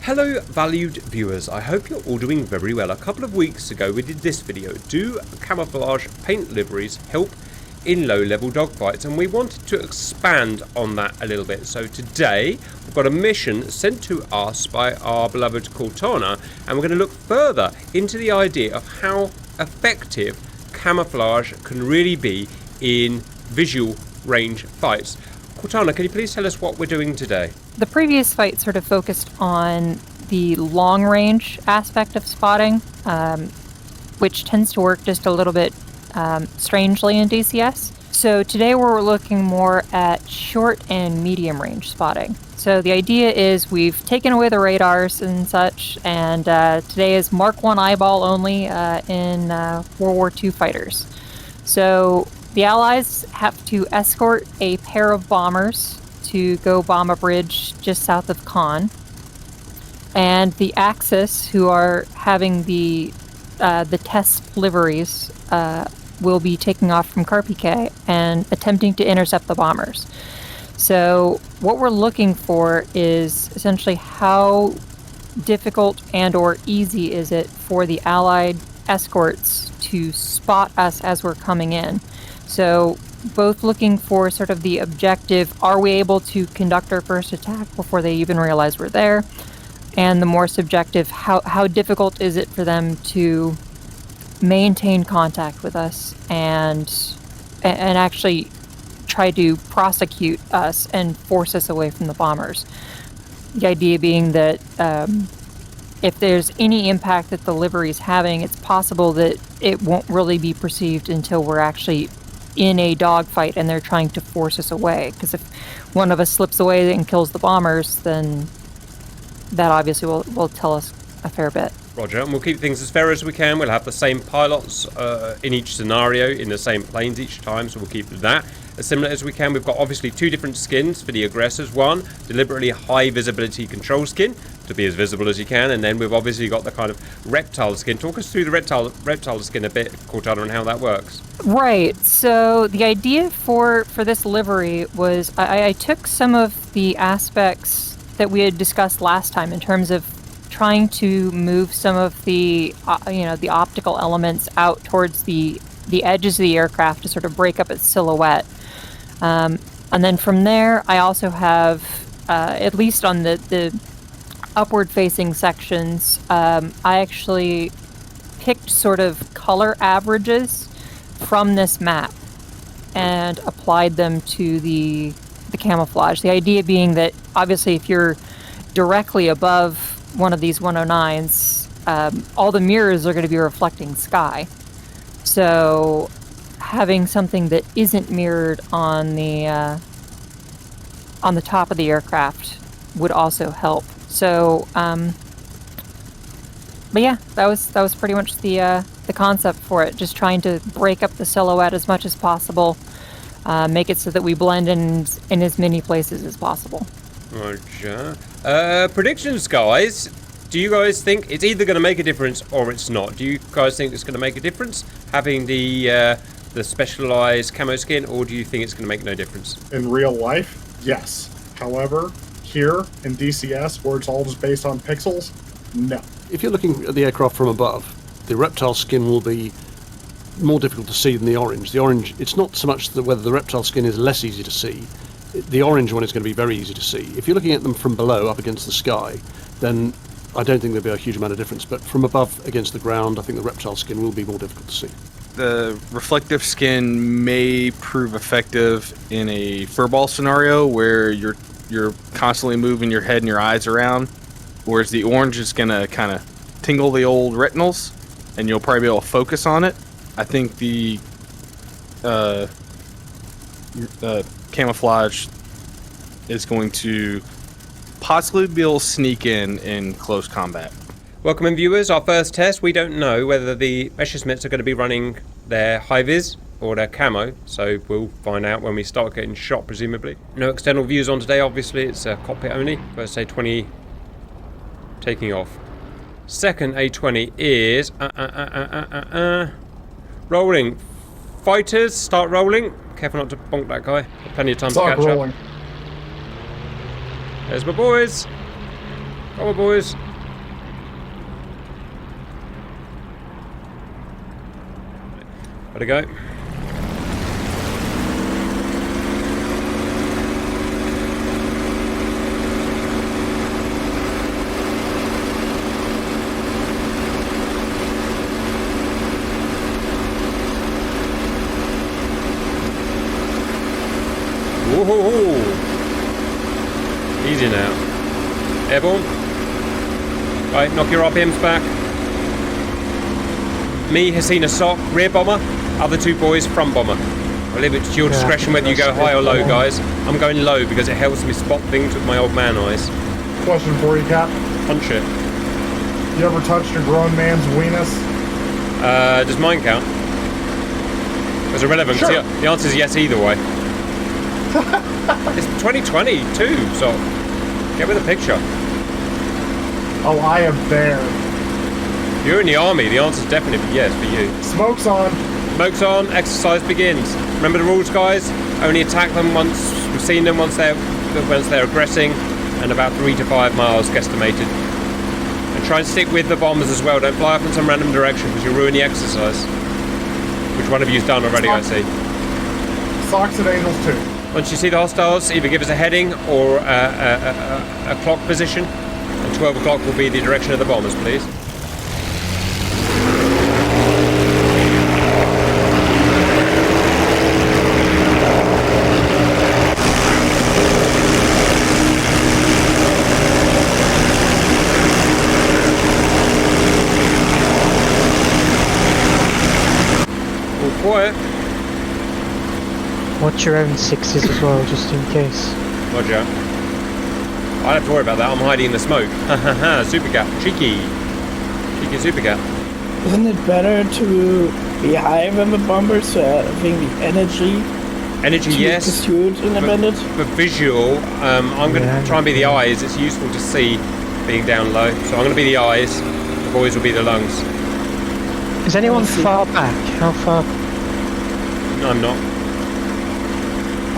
Hello valued viewers, I hope you're all doing very well. A couple of weeks ago we did this video, do camouflage paint liveries help in low level dogfights, and we wanted to expand on that a little bit. So today we've got a mission sent to us by our beloved Cortana, and we're going to look further into the idea of how effective camouflage can really be in visual range fights. Cortana, can you please tell us what we're doing today? The previous fight sort of focused on the long-range aspect of spotting, which tends to work just a little bit strangely in DCS. So today we're looking more at short and medium-range spotting. So the idea is we've taken away the radars and such, and today is Mark 1 eyeball only in World War II fighters. So the Allies have to escort a pair of bombers to go bomb a bridge just south of Caen, and the Axis, who are having the test liveries, will be taking off from Carpiquet and attempting to intercept the bombers. So what we're looking for is essentially how difficult and or easy is it for the Allied escorts to spot us as we're coming in. So both looking for sort of the objective, are we able to conduct our first attack before they even realize we're there? And the more subjective, how difficult is it for them to maintain contact with us and actually try to prosecute us and force us away from the bombers? The idea being that if there's any impact that the livery is having, it's possible that it won't really be perceived until we're actually in a dogfight and they're trying to force us away. Because if one of us slips away and kills the bombers, then that obviously will tell us a fair bit. Roger, and we'll keep things as fair as we can. We'll have the same pilots in each scenario, in the same planes each time, so we'll keep that as similar as we can. We've got obviously two different skins for the aggressors. One, deliberately high visibility control skin, to be as visible as you can, and then we've obviously got the kind of reptile skin. Talk us through the reptile skin a bit, Cortana, and how that works. Right, so the idea for this livery was I took some of the aspects that we had discussed last time in terms of trying to move some of the the optical elements out towards the edges of the aircraft to sort of break up its silhouette. And then from there, I also have, at least on the upward-facing sections, I actually picked sort of color averages from this map and applied them to the camouflage. The idea being that, obviously, if you're directly above one of these 109s, all the mirrors are going to be reflecting sky. So having something that isn't mirrored on the top of the aircraft would also help. So, but yeah, that was pretty much the concept for it. Just trying to break up the silhouette as much as possible, make it so that we blend in as many places as possible. Roger. Predictions, guys. Do you guys think it's either going to make a difference or it's not? Do you guys think it's going to make a difference having the specialized camo skin, or do you think it's going to make no difference? In real life, yes. However, here in DCS, where it's all just based on pixels, no. If you're looking at the aircraft from above, the reptile skin will be more difficult to see than the orange. The orange, it's not so much whether the reptile skin is less easy to see. The orange one is going to be very easy to see. If you're looking at them from below, up against the sky, then I don't think there'll be a huge amount of difference. But from above against the ground, I think the reptile skin will be more difficult to see. The reflective skin may prove effective in a furball scenario where you're constantly moving your head and your eyes around, whereas the orange is going to kind of tingle the old retinals, and you'll probably be able to focus on it. I think the camouflage is going to possibly be able to sneak in close combat. Welcome in, viewers. Our first test. We don't know whether the Messerschmitts are going to be running their high-vis or their camo, so we'll find out when we start getting shot, presumably. No external views on today, obviously. It's cockpit only. First A20 taking off. Second A20 is rolling. Fighters, start rolling. Careful not to bonk that guy. Plenty of time to catch up. There's my boys. Come on, boys. Gotta go. Woohoo! Easy now. Airborne. Right, knock your RPMs back. Me, Hasina Sock, rear bomber. Other two boys, front bomber. I'll leave it to your discretion whether you go high or low, guys. I'm going low because it helps me spot things with my old man eyes. Question for you, Cap. Punch it. You ever touched a grown man's weenus? Does mine count? It's irrelevant. Sure. The answer is yes either way. It's 2022, so get with the picture. Oh, I am there. You're in the army, the answer is definitely yes for you. Smoke's on. Smoke's on, exercise begins. Remember the rules, guys? Only attack them once we've seen them, once they're aggressing, and about 3 to 5 miles guesstimated. And try and stick with the bombers as well. Don't fly off in some random direction because you'll ruin the exercise. Which one of you's done already, I see. Socks and Angels too. Once you see the hostiles, either give us a heading or a clock position. And 12 o'clock will be the direction of the bombers, please. All quiet. Watch your own sixes as well, just in case. Roger. I don't have to worry about that. I'm hiding in the smoke. Ha ha ha. Super cat. Cheeky. Cheeky super cat. Isn't it better to be higher than the bomber so having the energy Energy, to yes. pursue it in a minute? For visual, I'm going to try and be the eyes. It's useful to see being down low. So I'm going to be the eyes. The boys will be the lungs. Is anyone far back? How far? No, I'm not.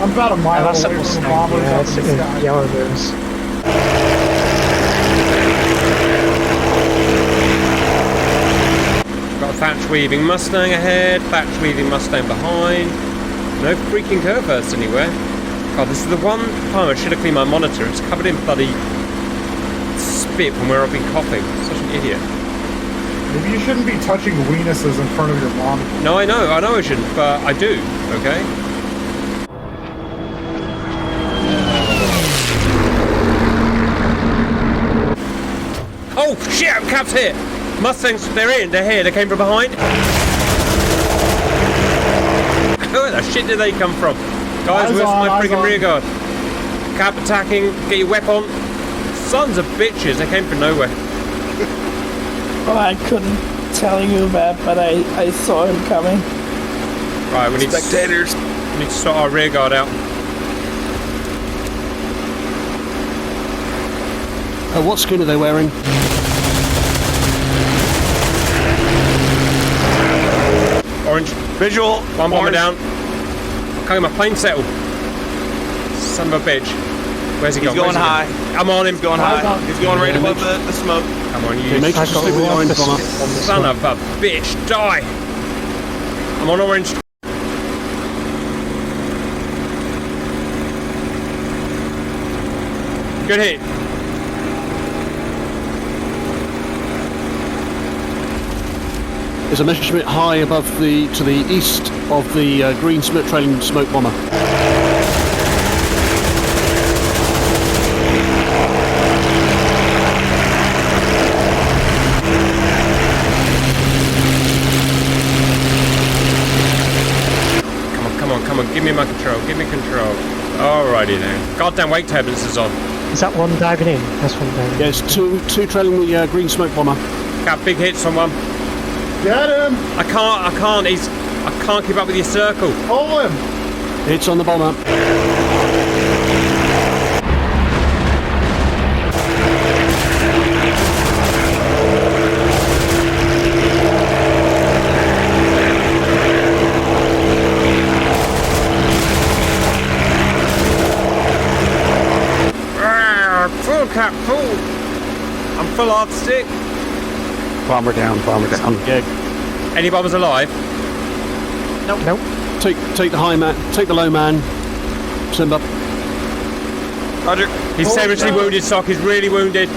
I'm about a mile That's away a from the Mustang, bombers yeah, up it's in the sky. yellow rose. Got a thatch weaving Mustang ahead, thatch weaving Mustang behind. No freaking curve bursts anywhere. God, this is the one time I should have cleaned my monitor. It's covered in bloody spit from where I've been coughing. Such an idiot. Maybe you shouldn't be touching weenuses in front of your mom. No, I know I shouldn't, but I do, okay? Oh shit, Cap's here! Mustangs, they're here, they came from behind. Where the shit did they come from? Guys, where's my freaking rear guard? Cap attacking, get your weapon. Sons of bitches, they came from nowhere. Well, I couldn't tell you that, but I saw him coming. Right, we need Spectators. We need to sort our rear guard out. What skin are they wearing? Orange. Visual. One bomber orange. down. Okay, my plane settled. Son of a bitch. Where's he He's going? going high. I'm on him. He's going high. He's going right above the smoke. Come on, They you make us got stick with the one orange for bomber. son of a bitch. Die. I'm on orange. Good hit. There's a measurement high above to the east of the green smoke trailing smoke bomber. Come on, give me my control, give me control. Alrighty then. Goddamn wake turbulence is on. Is that one diving in? That's one diving in. Yes, two trailing the green smoke bomber. Got big hits on one. Get him! I can't keep up with your circle. Pull him! Hits on the bomber. Full cap, full. aloft, stick. Bomber down. Yeah, Any bombers alive? Nope. take the high man, take the low man. Send up. Roger. He's seriously wounded, Sock. He's really wounded.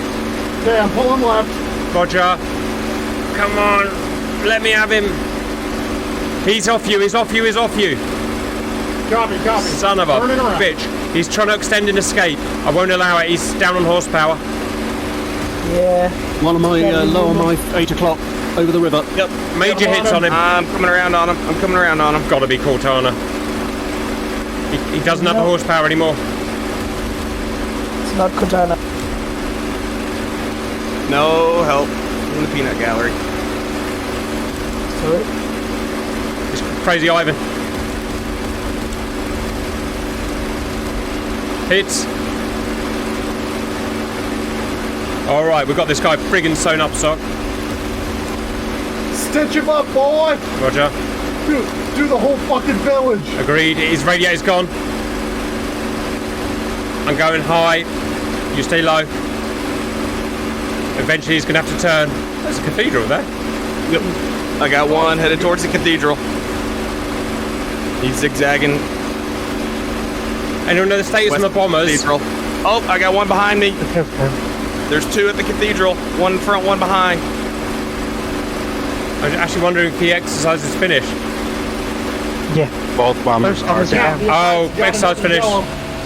Okay, I'm pulling left. Roger. Come on. Let me have him. He's off you. Copy. Son of a Turning around. bitch. He's trying to extend and escape. I won't allow it. He's down on horsepower. Yeah. One of my lower my 8 o'clock over the river. Yep. Major hits on him. I'm coming around on him. Gotta be Cortana. He doesn't have the horsepower anymore. It's not Cortana. No help. In the peanut gallery. Sorry. It's Crazy Ivan. Hits. Alright, we've got this guy friggin' sewn up, Sock. Stitch him up, boy. Roger. Do the whole fucking village. Agreed. His radiator's gone. I'm going high. You stay low. Eventually he's going to have to turn. There's a cathedral there. Yep. I got one headed towards the cathedral. He's zigzagging. Anyone know the status on the bombers? Cathedral. Oh, I got one behind me. Okay. There's two at the cathedral. One in front, one behind. I'm actually wondering if the exercise is finished. Yeah. Both bombers are down. Oh, exercise finished.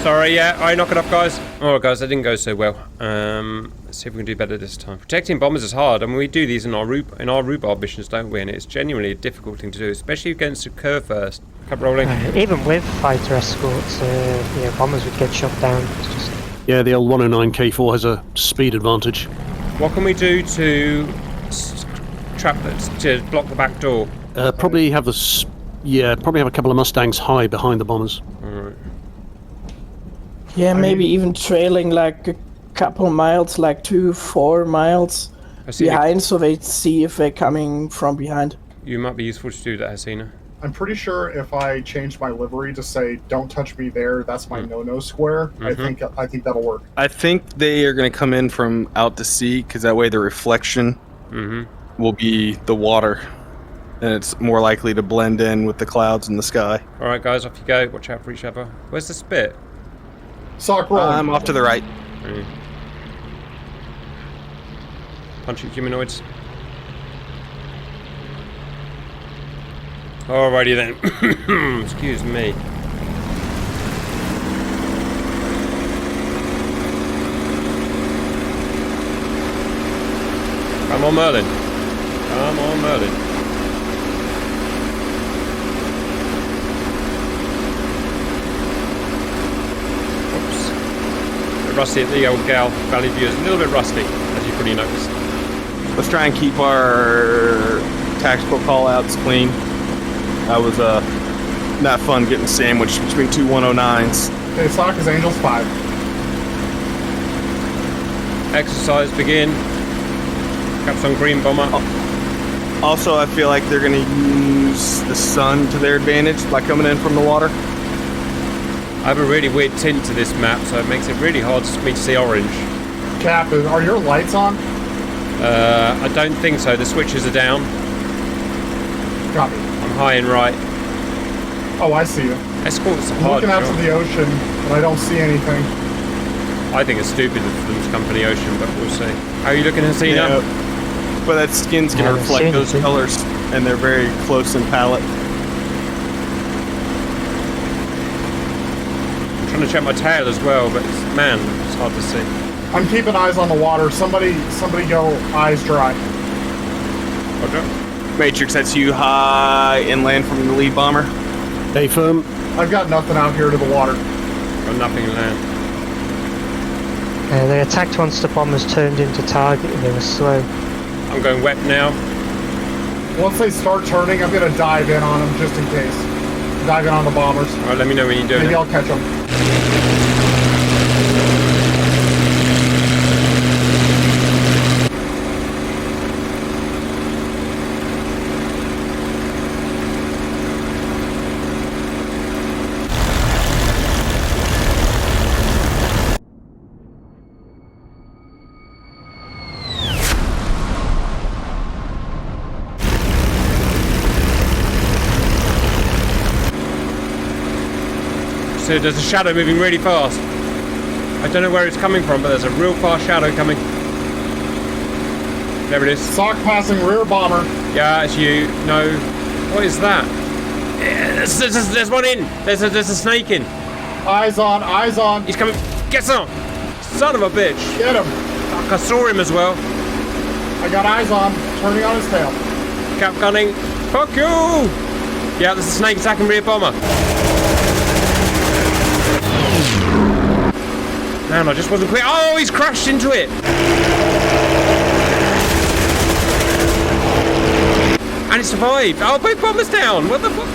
Sorry, yeah. Alright, knock it off, guys. Alright, guys, that didn't go so well. Let's see if we can do better this time. Protecting bombers is hard. I mean, we do these in our rhubarb missions, don't we? And it's genuinely a difficult thing to do, especially against a curve first. Cup rolling. Even with fighter escorts, bombers would get shot down. It's just... Yeah, the old 109 K4 has a speed advantage. What can we do to trap to block the back door? Probably have probably have a couple of Mustangs high behind the bombers. Alright. Yeah, maybe even trailing like a couple miles, like 2-4 miles behind, so they see if they're coming from behind. You might be useful to do that, Hasina. I'm pretty sure if I change my livery to say "Don't touch me there," that's my no-no square. I think that'll work. I think they are going to come in from out to sea because that way the reflection will be the water, and it's more likely to blend in with the clouds in the sky. All right, guys, off you go. Watch out for each other. Where's the spit? Sock roll. I'm off to the right. Punching humanoids. Alrighty then. Excuse me. Come on, Merlin. Come on, Merlin. Oops. A bit rusty at the old Gal Valley View. It's a little bit rusty, as you probably noticed. Let's try and keep our tactical call-outs clean. That was not fun getting sandwiched between two 109s. Okay, Sock is Angels 5. Exercise begin. Caps on green bomber. Also, I feel like they're going to use the sun to their advantage by coming in from the water. I have a really weird tint to this map, so it makes it really hard for me to see orange. Cap, are your lights on? I don't think so. The switches are down. Copy. I'm high and right. Oh, I see you. Escort's a I'm hard looking out to job. the ocean, but I don't see anything. I think it's stupid for them to come from the ocean, but we'll see. How are you looking, Hasina? But that skin's going to reflect those colors, and they're very close in palette. I'm trying to check my tail as well, but man, it's hard to see. I'm keeping eyes on the water. Somebody go eyes dry. Roger. Matrix, that's you high inland from the lead bomber. Stay firm. I've got nothing out here to the water. Got nothing in land. They attacked once the bombers turned into target and they were slow. I'm going wet now. Once they start turning, I'm gonna dive in on them just in case. Dive in on the bombers. Alright, let me know when you're doing Maybe it. I'll catch them. So there's a shadow moving really fast. I don't know where it's coming from, but there's a real fast shadow coming. There it is. Sock passing rear bomber. Yeah, it's you. No. What is that? There's one in. There's a snake in. Eyes on, eyes on. He's coming. Get some. Son of a bitch. Get him. Fuck, I saw him as well. I got eyes on. Turning on his tail. Cap gunning. Fuck you. Yeah, there's a snake attacking rear bomber. Man, I just wasn't clear. Oh, he's crashed into it. And he survived. Oh, both bombers down. What the fuck?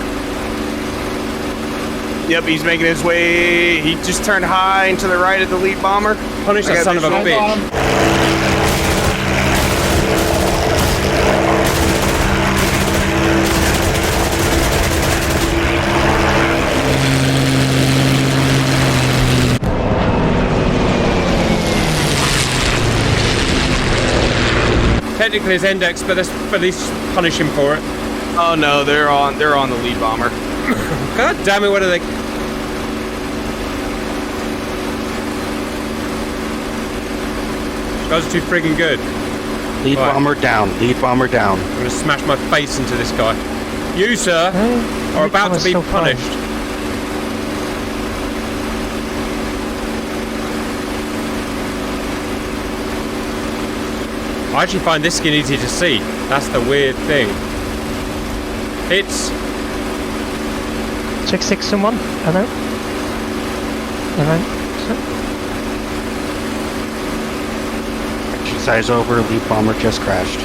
Yep, he's making his way. He just turned high and to the right of the lead bomber. Punish that son of a bitch. Technically it's index, but let's at least punish him for it. Oh no, they're on the lead bomber. God damn it, what are they? These guys are too friggin' good. Lead bomber down. Lead bomber down. I'm gonna smash my face into this guy. You, sir, are about to be punished. I actually find this skin easy to see. That's the weird thing. Hits. Check 6 and 1. Hello. Alright. Exercise over. Lead bomber just crashed.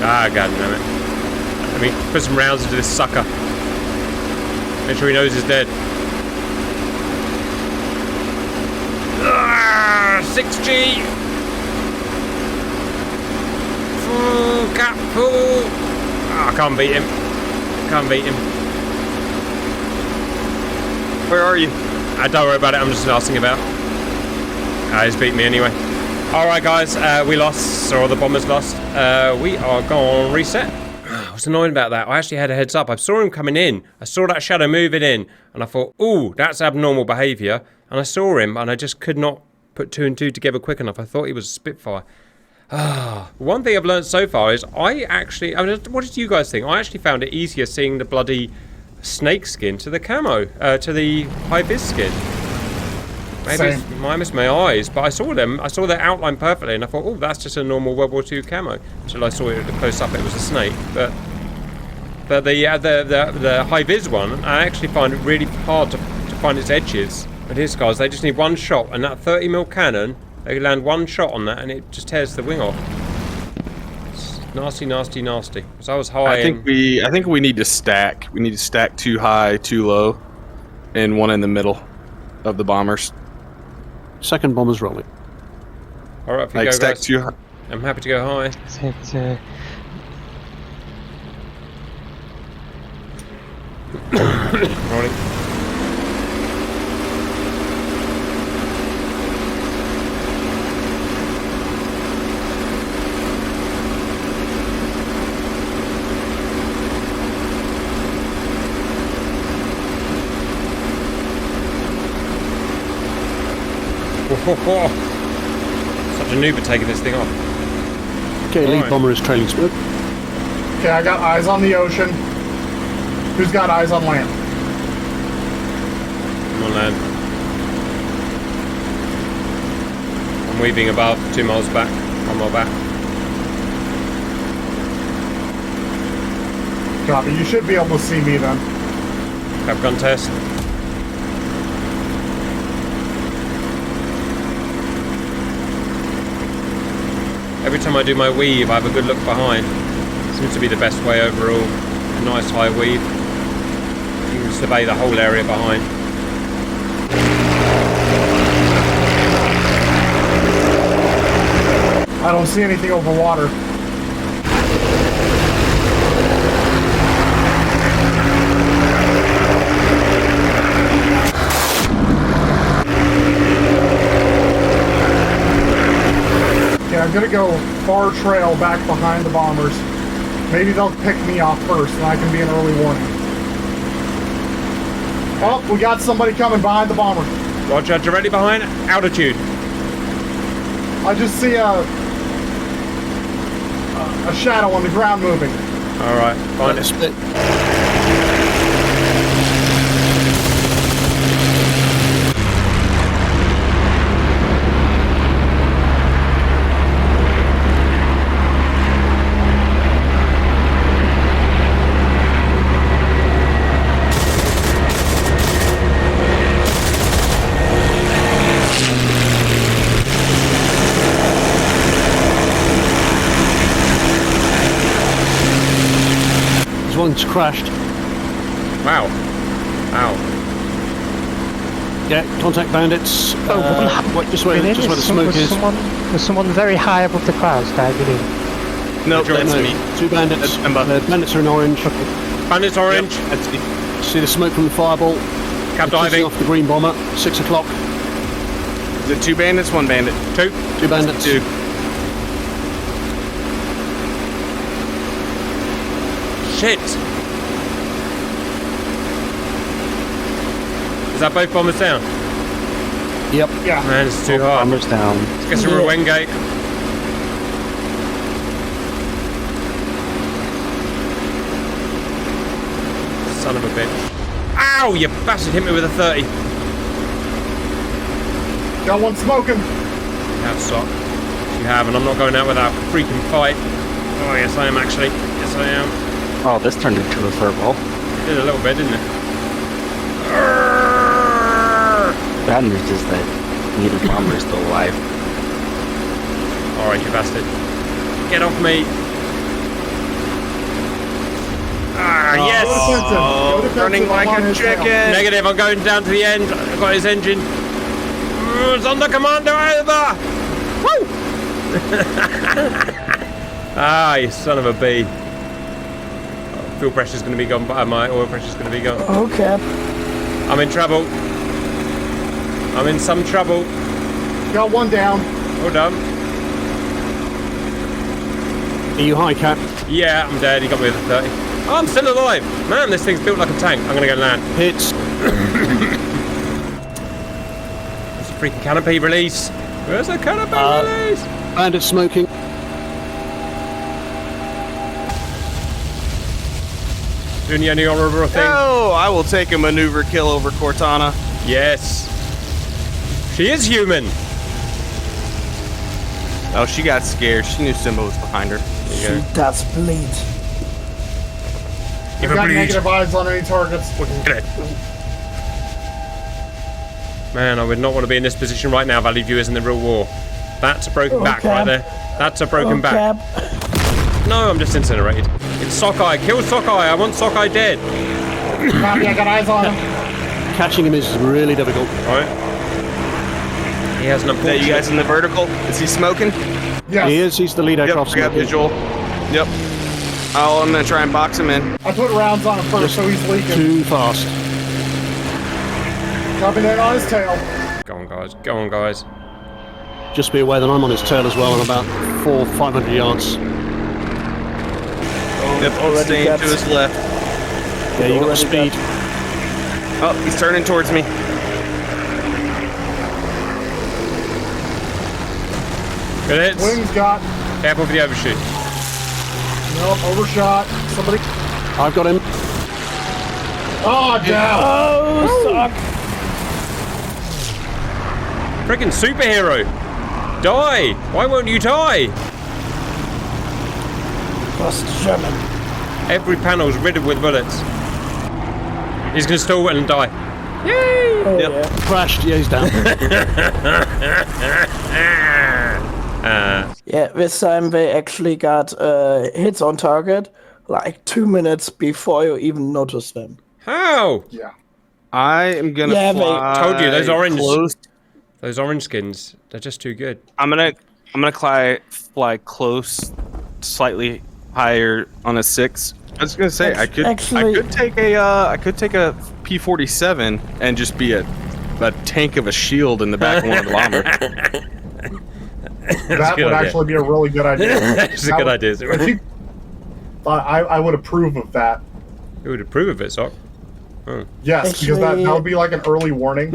Ah, god damn it. Let me put some rounds into this sucker. Make sure he knows he's dead. 6G! Cap full! Oh, I can't beat him. Can't beat him. Where are you? Don't worry about it, I'm just asking about. He's beat me anyway. Alright guys, we lost, or the bombers lost. We are gonna reset. I was annoyed about that. I actually had a heads up. I saw him coming in. I saw that shadow moving in. And I thought, ooh, that's abnormal behaviour. And I saw him and I just could not put 2 and 2 together quick enough. I thought he was a Spitfire. One thing I've learned so far is what did you guys think? I actually found it easier seeing the bloody snake skin to the camo, to the high-vis skin. Maybe it's my eyes, but I saw them. I saw their outline perfectly, and I thought, oh, that's just a normal World War II camo. Until I saw it close up, it was a snake. But the high-vis one, I actually find it really hard to find its edges. But here's guys, they just need one shot, and that 30mm cannon. They land one shot on that and it just tears the wing off. It's nasty, nasty, nasty. Because I was high. I think we need to stack. We need to stack 2 high, 2 low, and 1 in the middle of the bombers. Second bomber's rolling. All right, if you like go, stack guys. 2 high. I'm happy to go high. Rolling. Such a noob at taking this thing off. Okay, lead bomber is trailing smoke. Okay, I got eyes on the ocean. Who's got eyes on land? I'm on land. I'm weaving above, 2 miles back, 1 mile back. Copy. You should be able to see me then. Cap gun test. Every time I do my weave, I have a good look behind. Seems to be the best way overall. A nice high weave. You can survey the whole area behind. I don't see anything over water. I'm gonna go far trail back behind the bombers. Maybe they'll pick me off first and I can be an early warning. Oh, we got somebody coming behind the bomber. Roger, directly behind altitude. I just see a shadow on the ground moving. All right, find it. Split. One's crashed. Wow. Ow. Yeah, contact bandits. Just where the smoke is. There's someone very high above the clouds, I believe. Nope, that's me. 2 bandits. Bandits are in orange. Bandits orange. Yep, that's me. See the smoke from the fireball. Cab diving. Off the green bomber. 6 o'clock. Is it 2 bandits, 1 bandit? 2. 2 bandits. 2. Shit. Is that both bombers down? Yep. Yeah. Man, it's too hard. Bombers down. Let's get some Rowan gate. Son of a bitch. Ow, you bastard hit me with a 30. Got one smoking. You have, Sock. You have, and I'm not going out without a freaking fight. Oh, yes, I am actually. Yes, I am. Oh, this turned into a furball. It did a little bit, didn't it? Bad news is that neither bomber is still alive. Alright, you bastard. Get off me. Ah, yes! Go defensive. Running like I'm on a his tail. chicken. Negative, I'm going down to the end. I've got his engine. It's under commander, over! Woo! Ah, you son of a bee. Fuel pressure's going to be gone, but my oil pressure's going to be gone. Okay. I'm in trouble. I'm in some trouble. Got one down. Hold on. Are you high, Cap? Yeah, I'm dead. He got me with a 30. Oh, I'm still alive. Man, this thing's built like a tank. I'm going to go land. Hits. Where's the freaking canopy release? Where's the canopy release? Bandit smoking. Doing any honorable thing? Oh, I will take a maneuver kill over Cortana. Yes. She is human. Oh, she got scared. She knew Simba was behind her. She does bleed. Give I've her got bleed. negative eyes on any targets. Man, I would not want to be in this position right now, Valley Viewers, in the real war. That's a broken back right there. That's a broken back. No, I'm just incinerated. It's Sockeye. Kill Sockeye. I want Sockeye dead. Copy, I got eyes on him. Catching him is really difficult. Right. He has an Is that you guys in the vertical? Is he smoking? Yes. He is. He's the lead Yep, aircraft I got smoking. visual. Yep. Oh, I'm gonna try and box him in. I put rounds on him first, so he's leaking. Too fast. Coming in on his tail. Go on, guys. Go on, guys. Just be aware that I'm on his tail as well, and about 400-500 yards. Yep, staying to his left. Yeah, you got the speed. Oh, he's turning towards me. Good hits. Wings got. Careful for the overshoot. Nope, overshot. Somebody. I've got him. Oh, down. Oh, suck. Freaking superhero. Die. Why won't you die? Lost German. Every panel's riddled with bullets. He's going to stall and die. Yay! Oh, Yep. yeah. Crashed. Yeah, he's down. Yeah, this time they actually got hits on target like 2 minutes before you even notice them. How? Yeah. I am gonna fly. Told you, those orange- close. Those orange skins, they're just too good. I'm gonna fly close, slightly higher on a 6. I was gonna say I could take a P-47 and just be a tank of a shield in the back of one of the bombers. That would actually be a really good idea. That's a good idea. I would approve of that. Who would approve of it, Sock? Oh. Yes, because that would be like an early warning.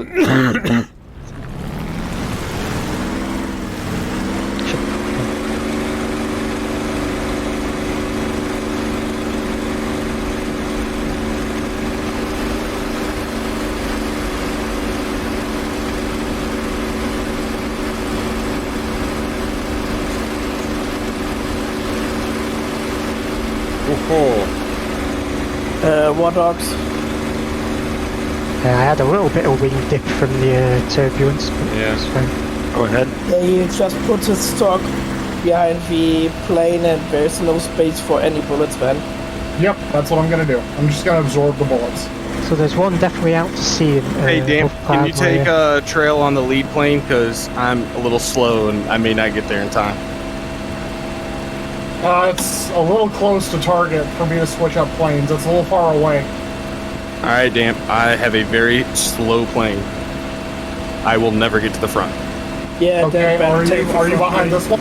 War dogs. I had a little bit of wing dip from the turbulence. Yeah. It's fine. Go ahead. Yeah, you just put the stock behind the plane and there's no space for any bullets then. Yep, that's what I'm gonna do. I'm just gonna absorb the bullets. So there's one definitely out to sea. Hey, Dan, can you take a trail on the lead plane? Because I'm a little slow and I may not get there in time. It's a little close to target for me to switch up planes. It's a little far away. All right, Dan, I have a very slow plane. I will never get to the front. Yeah, Okay, are you behind this one?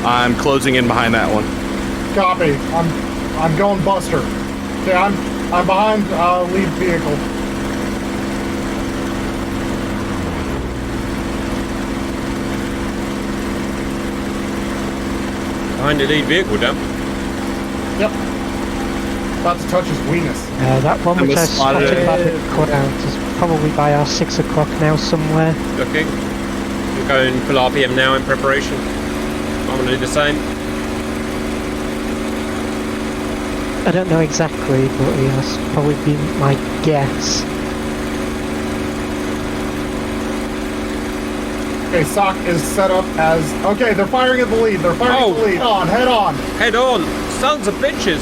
I'm closing in behind that one. Copy. I'm going Buster. Okay, I'm behind lead vehicle. Behind the lead vehicle, Dan. Yep. About to touch his weenus. That one which I spotted back at Cloud is probably by our 6 o'clock now somewhere. Okay. I'm going full RPM now in preparation. I'm going to do the same. I don't know exactly, but that's probably been my guess. Okay, SOC is set up as... Okay, they're firing at the lead. They're firing at the lead. Head on. Head on. Sons of bitches.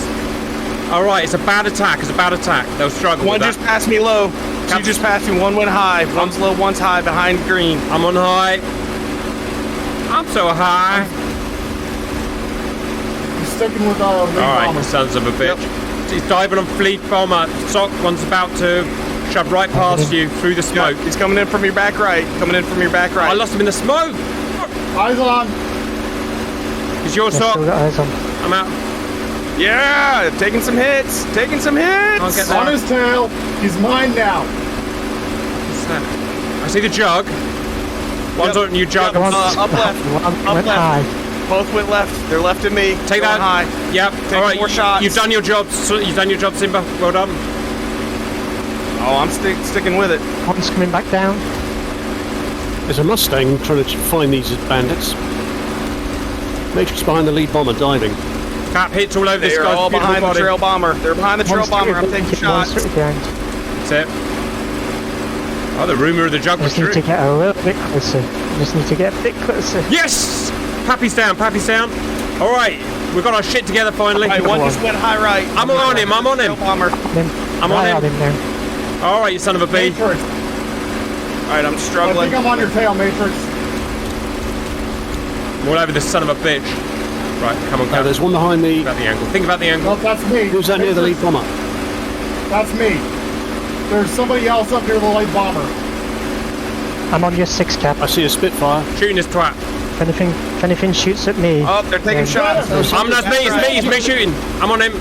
All right, it's a bad attack. It's a bad attack. They'll struggle One with just passed me low. Two just passed me. One went high. One's low, one's high behind green. I'm on high. I'm so high. He's sticking with lead All right, bomber. sons of a bitch. He's diving on fleet bomber. SOC one's about to shove right past you through the smoke. He's coming in from your back right. Coming in from your back right. I lost him in the smoke. Eyes on. It's your SOC. Still got eyes on. I'm out. Yeah, taking some hits. Taking some hits. I'll get that. On his tail. He's mine now. What's that? I see the jug. One's on you, jug. Yep. Up left. One Up went left. high. Both went left. They're left of me. Take Going that. high. Yep. Take All right. more shots. You've done your job. You've done your job, Simba. Well done. Oh, I'm sticking with it. One's coming back down. There's a Mustang trying to find these bandits. Matrix behind the lead bomber diving. Cap hits all over this They're guy's all beautiful behind body. the trail bomber. They're behind the trail One's bomber. I'm straight taking behind, shots. one's straight behind. That's it. Oh, the rumour of the jug was Just need true. to get a little bit closer. Just need to get a bit closer. Yes! Pappy's down, Pappy's down. All right, we've got our shit together finally. Right, one just went high right. I'm on him, I'm on him. Trail bomber. I'm on him. now. All right, you son of a bee. Matrix. All right, I'm I struggling. think I'm on your tail, Matrix. I'm all over this son of a bitch. Right, come on, Now Cap. there's one behind Think the... about the angle. Think about the angle. No, that's me. Who's that near the lead bomber? That's me. There's somebody else up near the lead bomber. I'm on your 6 cap. I see a Spitfire. Shooting this twat. If anything shoots at me. Oh, they're taking shots. That's me, it's me shooting. I'm on him.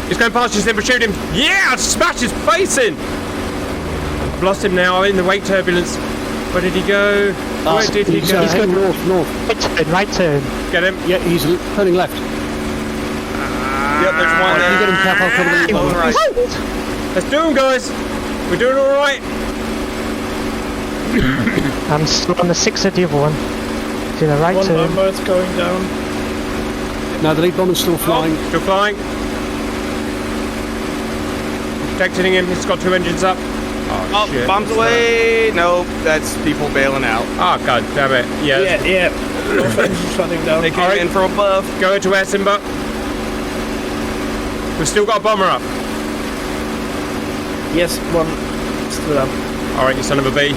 He's going past you, Simba, shoot him. Yeah, I smashed his face in. I've lost him now, I'm in the wake turbulence. Where did he go? Where did he go? He's going north. Right turn. Get him. Yeah, he's turning left. Yep, there's one You get him, Cap, I'll cover the lead Low bomber. right. Let's do him, guys. We're doing all right. I'm still on the 6 of the other one. To the right One turn. bomber is going down. No, the lead bomber's still flying. Still flying. Protecting him. He's got 2 engines up. Oh, shit. bombs away. No, that's people bailing out. Oh, god damn it. Yeah. Yeah. Both engines shutting down. They came in from above. Go into air, Simba. We've still got a bomber up. Yes, one still up. Alright, you son of a bee.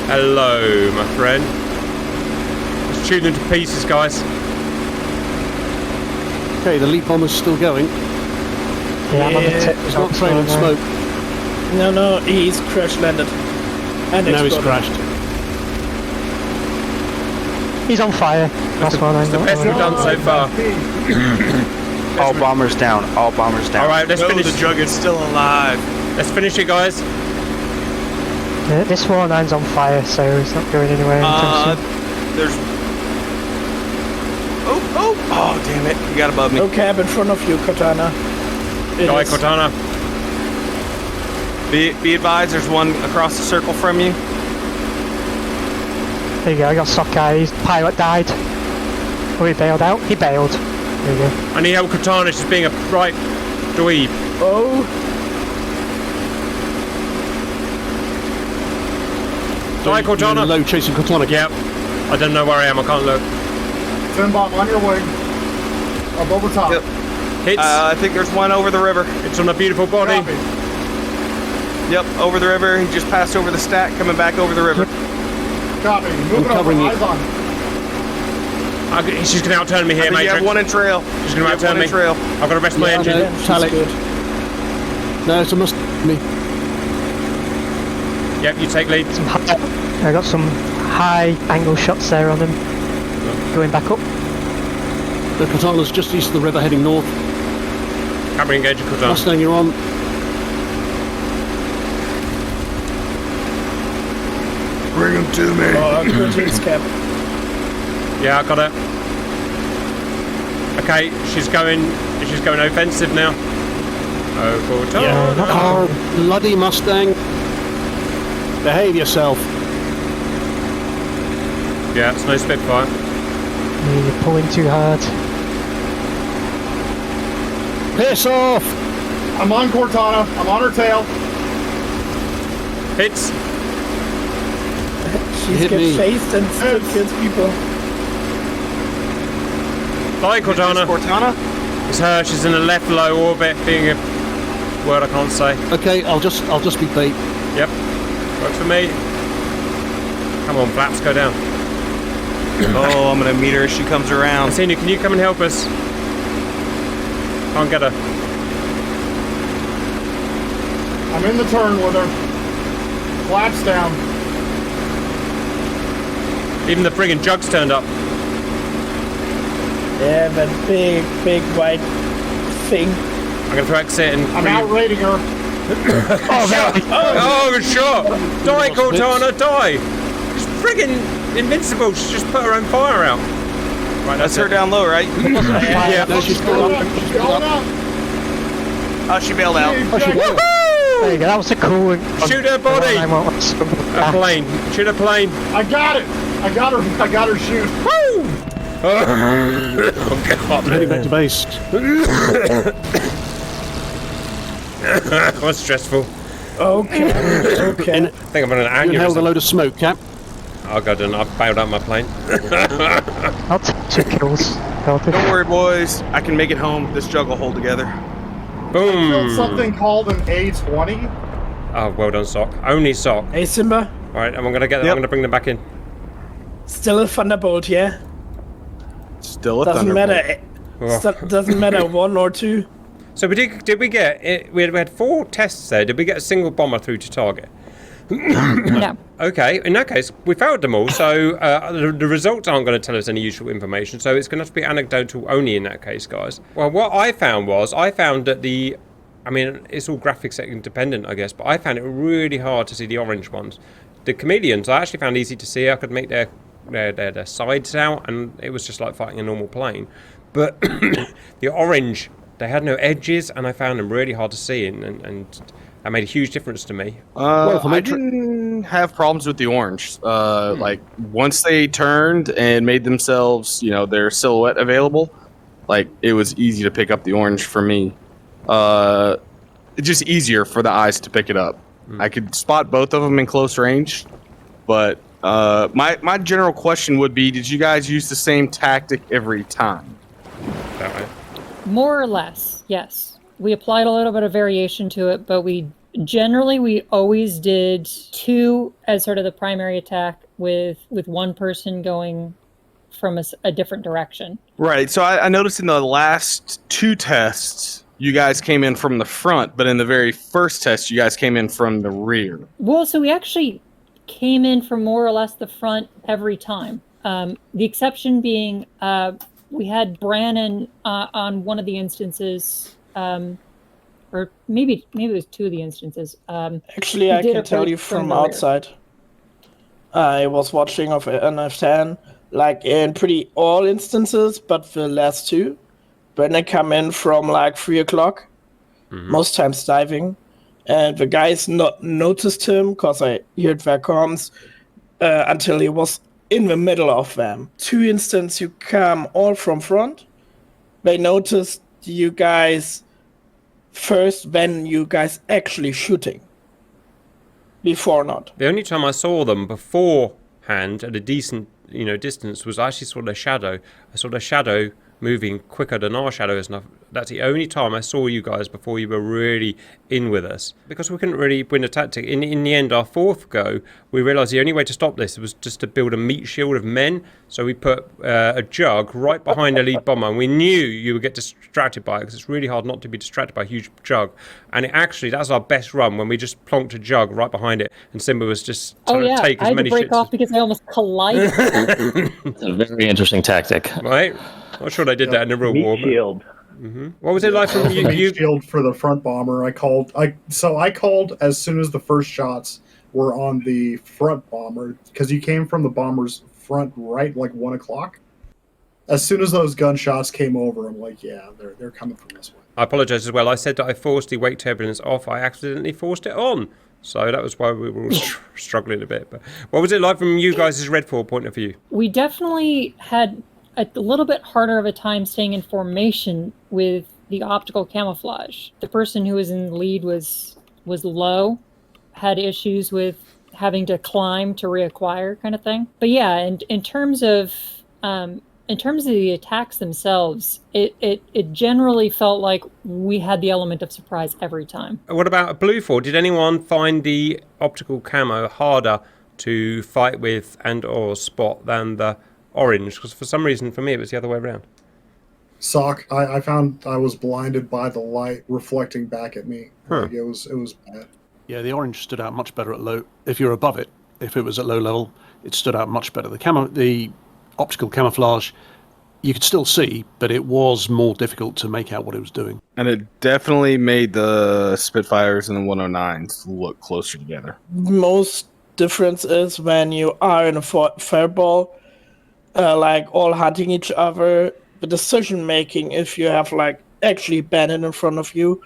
Hello, my friend. Let's shoot them to pieces, guys. Okay, the lead bomber's still going. Yeah, I'm on the tip. He's not trailing smoke. No, he's crash landed. And Now he's exploded. crashed. He's on fire. That's what I It's the know. best we've done so far. All bombers down. All bombers down. All right, let's finish. The Jugger's still alive. Let's finish it, guys. This 409's on fire, so it's not going anywhere anytime soon. There's... Oh, damn it. You got above me. No cab in front of you, Cortana. Die, Cortana. Be advised, there's one across the circle from you. There you go, I got sockeye. His pilot died. Oh, he bailed out? He bailed. There you go. I need help, Cortana. She's being a right dweeb. Oh, Die, Cortana. Low chasing Cortana. Yep. I don't know where I am. I can't look. Timbom, on your way. Up over top. Yep. Hits. I think there's one over the river. It's on a beautiful body. Copy. Yep, over the river. He just passed over the stack, coming back over the river. Copy. Moving over. covering you. Eyes on. She's going to outturn me I here, think you Matrix. have one in trail. She's going to You have outturn one me. in trail. I've got to rest my engine. No, tally. good. No, it's a must. Me. Yep, you take lead. I got some high angle shots there on him. Going back up. The Cortana's just east of the river, heading north. Camera engaging, Cortana. Mustang, you're on. Bring him to me. Greetings, Cap. Yeah, I got it. Okay, she's going offensive now. Oh, Cortana. Oh, bloody Mustang. Behave yourself. Yeah, it's no Spitfire. You're pulling too hard. Piss off! I'm on Cortana. I'm on her tail. Hits. She's Hit get me. faced and still kills people. Die, Cortana. Cortana? It's her. She's in a left low orbit, being a word I can't say. Okay, I'll just be bait. Yep. Works for me. Come on, flaps, go down. Oh, I'm gonna meet her as she comes around. Athena, can you come and help us? Can't get her. I'm in the turn with her. Flaps down. Even the friggin' Jug's turned up. Yeah, that big white thing. I'm gonna throw exit and... I'm outrating her. Oh, good shot! Die, Cortana, die! She's friggin' invincible. She's just put her own fire out. Right, That's her down low, right? Yeah. No, she's still Going up. up. She's going up. Oh, she bailed out. There you go, that was a cool one. Shoot her body! A plane. Shoot a plane. I got it. I got her shoot. Woo! Oh, God. Heading back to base. That's stressful. Okay. Okay. I think I'm on an You inhaled a aneurysm. load of smoke, Cap. Oh, God, and I've bailed out my plane. I'll take 2 kills. Don't worry, boys. I can make it home. This jug will hold together. Built Boom! something called an A20. Oh, well done, Sock. Only Sock. Hey, Simba. Alright, I'm gonna get. I'm gonna bring them back in. Still a Thunderbolt, yeah? Still a Doesn't Thunderbolt. matter. Oh. Doesn't matter 1 or 2. So did we get it? We had 4 tests there. Did we get a single bomber through to target? No. Okay, in that case, we failed them all. So the results aren't going to tell us any useful information. So it's going to have to be anecdotal only in that case, guys. Well, what I found that I mean, it's all graphics setting dependent, I guess, but I found it really hard to see the orange ones. The chameleons, I actually found easy to see. I could make their sides out, and it was just like fighting a normal plane. But the orange, they had no edges, and I found them really hard to see, and that made a huge difference to me. I didn't have problems with the orange. Like, once they turned and made themselves, their silhouette available, like, it was easy to pick up the orange for me. It's just easier for the eyes to pick it up. I could spot both of them in close range, but my general question would be, did you guys use the same tactic every time? That way. More or less, yes. We applied a little bit of variation to it, but we always did 2 as sort of the primary attack with one person going from a different direction. Right. So I noticed in the last 2 tests, you guys came in from the front, but in the very first test, you guys came in from the rear. Well, so we actually came in from more or less the front every time. The exception being We had Brannon on one of the instances, or maybe it was two of the instances. Actually, I can tell you from outside. I was watching of NF10, like in pretty all instances, but the last two. Brannon come in from like 3 o'clock, most times diving, and the guys not noticed him because I heard their comms until he was in the middle of them. Two instances you come all from front. They noticed you guys first when you guys actually shooting. Before not. The only time I saw them beforehand at a decent, distance was I actually saw their shadow. I saw their shadow moving quicker than our shadows, and that's the only time I saw you guys before you were really in with us. Because we couldn't really win a tactic. In the end, our fourth go, we realised the only way to stop this was just to build a meat shield of men. So we put a jug right behind the lead bomber, and we knew you would get distracted by it, because it's really hard not to be distracted by a huge jug. And that's our best run, when we just plonked a jug right behind it, and Simba was just trying to take as many I had to break off because I almost collided. It's a very interesting tactic. Right? Not sure they did that in the real meat war. Shield. What was it like from you? Meat shield for the front bomber. I called as soon as the first shots were on the front bomber, because you came from the bomber's front right like 1 o'clock. As soon as those gunshots came over, I'm like, yeah, they're coming from this way. I apologise as well. I said that I forced the wake turbulence off. I accidentally forced it on. So that was why we were all struggling a bit. But what was it like from you guys' Redfall point of view? We definitely had a little bit harder of a time staying in formation with the optical camouflage. The person who was in the lead was low, had issues with having to climb to reacquire kind of thing. But yeah, and in terms of the attacks themselves, it generally felt like we had the element of surprise every time. What about Blue 4? Did anyone find the optical camo harder to fight with and or spot than the orange? Because for some reason, for me, it was the other way around. Sock, I found I was blinded by the light reflecting back at me. Like it was bad. Yeah, the orange stood out much better at low. If you're above it, if it was at low level, it stood out much better. The optical camouflage, you could still see, but it was more difficult to make out what it was doing. And it definitely made the Spitfires and the 109s look closer together. Most difference is when you are in a fireball, like all hunting each other. The decision making, if you have like actually Bannon in front of you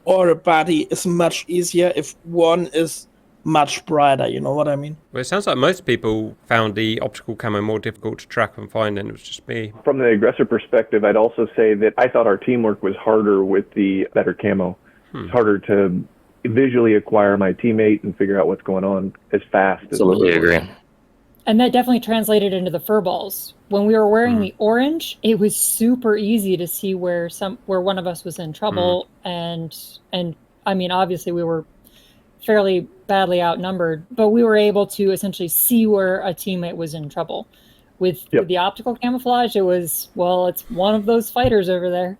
or a body, is much easier if one is much brighter, you know what I mean? Well, it sounds like most people found the optical camo more difficult to track and find, and it was just me. From the aggressor perspective, I'd also say that I thought our teamwork was harder with the better camo. It's harder to visually acquire my teammate and figure out what's going on as fast. Absolutely agree. And that definitely translated into the furballs. When we were wearing the orange, it was super easy to see where one of us was in trouble, and I mean, obviously we were fairly badly outnumbered, but we were able to essentially see where a teammate was in trouble. With the optical camouflage, it was, well, it's one of those fighters over there.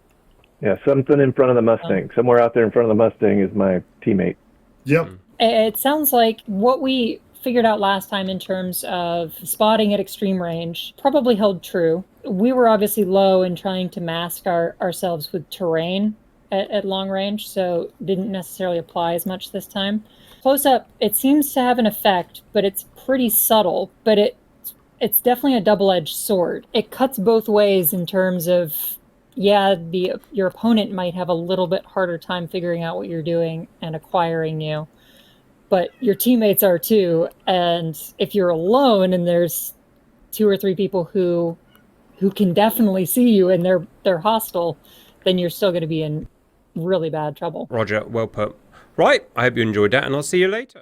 Yeah, something in front of the Mustang. Somewhere out there in front of the Mustang is my teammate. Yep. It sounds like what we figured out last time in terms of spotting at extreme range probably held true. We were obviously low in trying to mask ourselves with terrain at long range, so didn't necessarily apply as much this time. Close up, it seems to have an effect, but it's pretty subtle, but it's definitely a double-edged sword. It cuts both ways in terms of, yeah, your opponent might have a little bit harder time figuring out what you're doing and acquiring you, but your teammates are too. And if you're alone and there's 2 or 3 people who can definitely see you and they're hostile, then you're still going to be in really bad trouble. Roger, well put. Right, I hope you enjoyed that, and I'll see you later.